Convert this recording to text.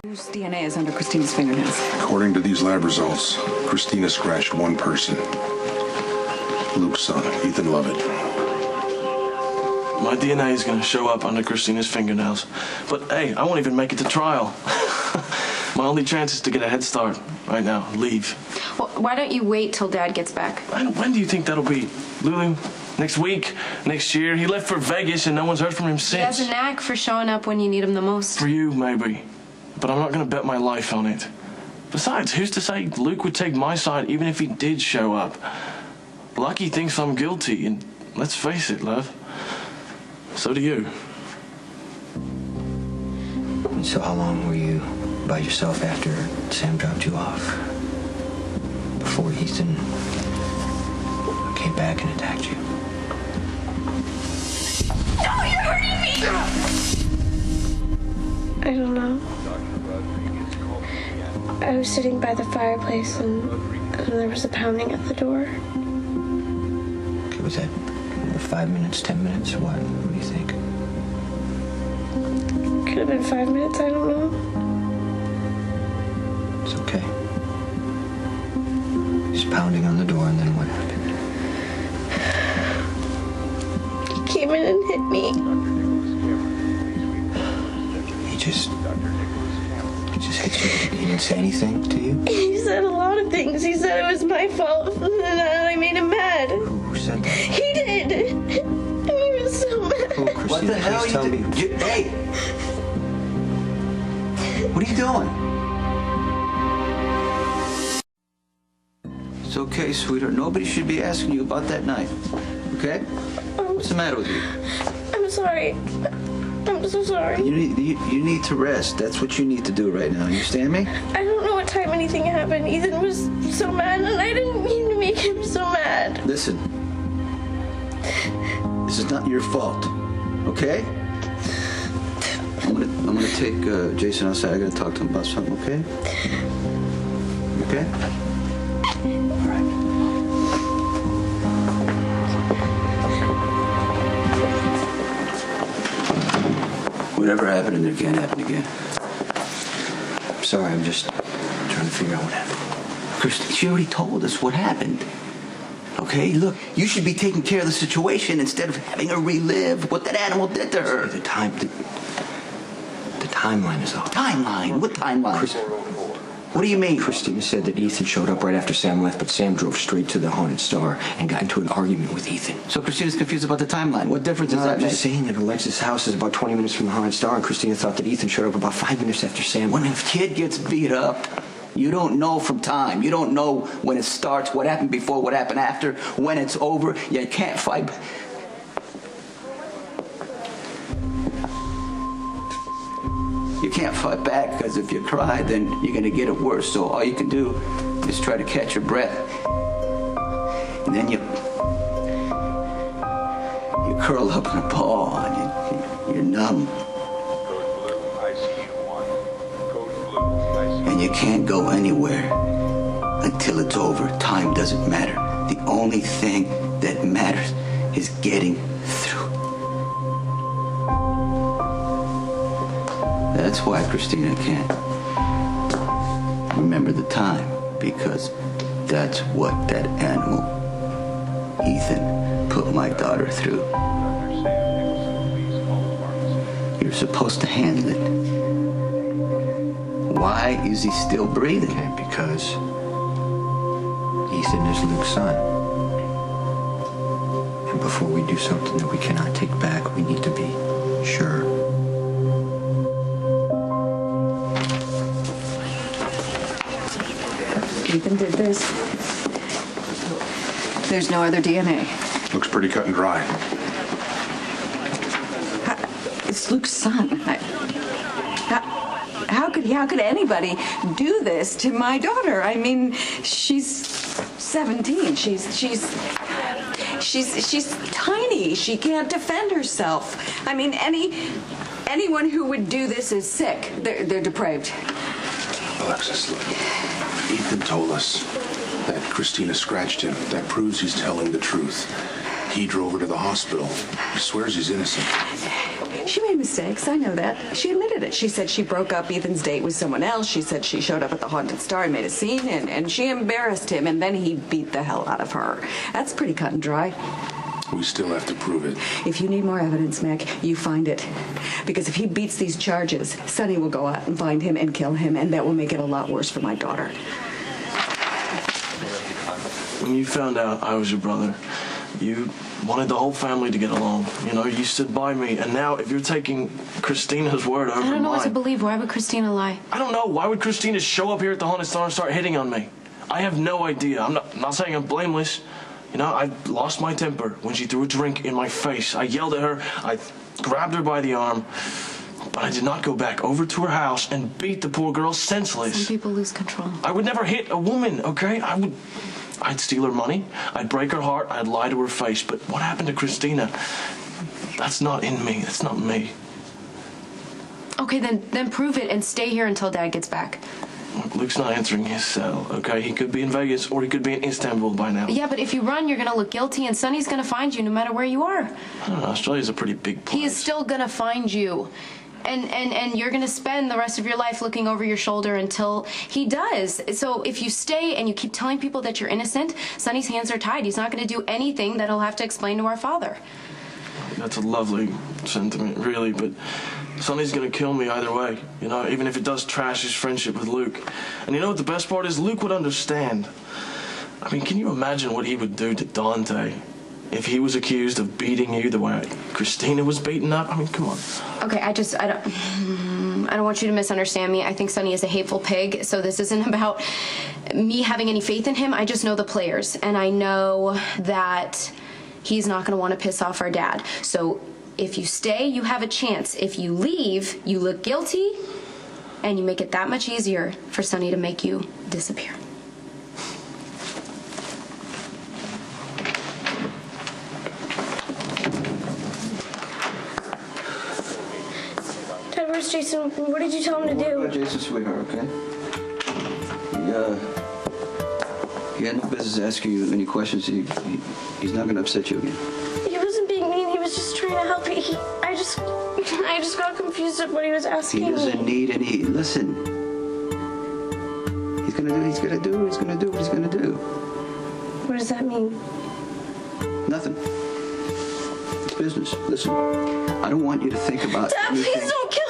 Whose DNA is under Kristina's fingernails? According to these lab results, Kristina scratched one person. Luke's son, Ethan Lovett. My DNA is going to show up under Kristina's fingernails. But, hey, I won't even make it to trial. My only chance is to get a head start right now. Leave. Well, why don't you wait till Dad gets back? When do you think that'll be? Lulu? Next week? Next year? He left for Vegas and no one's heard from him since. He has a knack for showing up when you need him the most. For you, maybe. But I'm not going to bet my life on it. Besides, who's to say Luke would take my side even if he did show up? Lucky thinks I'm guilty, and let's face it, love. So do you. So how long were you by yourself after Sam dropped you off? Before Ethan came back and attacked you? No, you're hurting me! I don't know. I was sitting by the fireplace and there was a pounding at the door. Okay, was that 5 minutes, 10 minutes, or what? What do you think? Could have been 5 minutes, I don't know. It's okay. Just pounding on the door, and then what happened? He came in and hit me. He just hit you. He didn't say anything to you? He said a lot of things. He said it was my fault and that I made him mad. Who said that? He did. He was so mad. Oh, Kristina, What the hell please tell me. Hey! What are you doing? It's okay, sweetheart. Nobody should be asking you about that night. Okay? What's the matter with you? I'm sorry. I'm so sorry. You need to rest. That's what you need to do right now. You understand me? I don't know what time anything happened. Ethan was so mad, and I didn't mean to make him so mad. Listen. This is not your fault. Okay? I'm gonna take Jason outside. I gotta talk to him about something, okay? Okay? All right. Whatever happened there can't happen again. I'm sorry, I'm just trying to figure out what happened. Kristina, she already told us what happened. Okay, look, you should be taking care of the situation instead of having her relive what that animal did to her. The timeline is off. Timeline? What timeline? What do you mean? Kristina said that Ethan showed up right after Sam left, but Sam drove straight to the Haunted Star and got into an argument with Ethan. So Kristina's confused about the timeline. What difference does No, that I'm make? just saying that Alexis' house is about 20 minutes from the Haunted Star, and Kristina thought that Ethan showed up about 5 minutes after Sam When a left. kid gets beat up, you don't know from time. You don't know when it starts, what happened before, what happened after, when it's over. You can't fight. You can't fight back, because if you cry, then you're going to get it worse. So all you can do is try to catch your breath. And then you curl up in a ball and you're numb. And you can't go anywhere until it's over. Time doesn't matter. The only thing that matters is getting through. That's why Kristina can't remember the time, because that's what that animal, Ethan, put my daughter through. You're supposed to handle it. Why is he still breathing? Okay, because Ethan is Luke's son. And before we do something that we cannot take back, we need to be sure. Ethan did this. There's no other DNA. Looks pretty cut and dry. It's Luke's son. How could anybody do this to my daughter? I mean, she's 17. She's tiny. She can't defend herself. I mean, anyone who would do this is sick. They're depraved. Alexis, look. Ethan told us that Kristina scratched him. That proves he's telling the truth. He drove her to the hospital. He swears he's innocent. She made mistakes. I know that. She admitted denied it. She said she broke up Ethan's date with someone else. She said she showed up at the Haunted Star and made a scene, and she embarrassed him, and then he beat the hell out of her. That's pretty cut and dry. We still have to prove it. If you need more evidence, Mac, you find it. Because if he beats these charges, Sonny will go out and find him and kill him, and that will make it a lot worse for my daughter. When you found out I was your brother, you wanted the whole family to get along. You know, you stood by me, and now if you're taking Kristina's word over mine... I don't know what to believe. Why would Kristina lie? I don't know. Why would Kristina show up here at the Haunted Star and start hitting on me? I have no idea. I'm not saying I'm blameless. You know, I lost my temper when she threw a drink in my face. I yelled at her. I grabbed her by the arm. But I did not go back over to her house and beat the poor girl senseless. Some people lose control. I would never hit a woman, okay? I'd steal her money. I'd break her heart. I'd lie to her face. But what happened to Kristina? That's not in me. That's not me. Okay, then prove it and stay here until Dad gets back. Look, Luke's not answering his cell, okay? He could be in Vegas or he could be in Istanbul by now. Yeah, but if you run, you're gonna look guilty, and Sonny's gonna find you no matter where you are. I don't know. Australia's a pretty big place. He is still gonna find you. And you're gonna spend the rest of your life looking over your shoulder until he does. So if you stay and you keep telling people that you're innocent, Sonny's hands are tied. He's not gonna do anything that he'll have to explain to our father. That's a lovely sentiment, really, but Sonny's gonna kill me either way, you know, even if it does trash his friendship with Luke. And you know what the best part is? Luke would understand. I mean, can you imagine what he would do to Dante if he was accused of beating you the way Kristina was beaten up? I mean, come on. Okay, I don't want you to misunderstand me. I think Sonny is a hateful pig, so this isn't about me having any faith in him. I just know the players, and I know that he's not going to want to piss off our dad. So if you stay, you have a chance. If you leave, you look guilty, and you make it that much easier for Sonny to make you disappear. Dad, where's Jason? What did you tell him to do? Jason's sweetheart, okay? He had no business asking you any questions. He's not going to upset you again. He wasn't being mean. He was just trying to help me. I just got confused at what he was asking He doesn't need any. Listen. He's going to do what he's going to do. What does that mean? Nothing. It's business. Listen, I don't want you to think about Dad, anything. please don't kill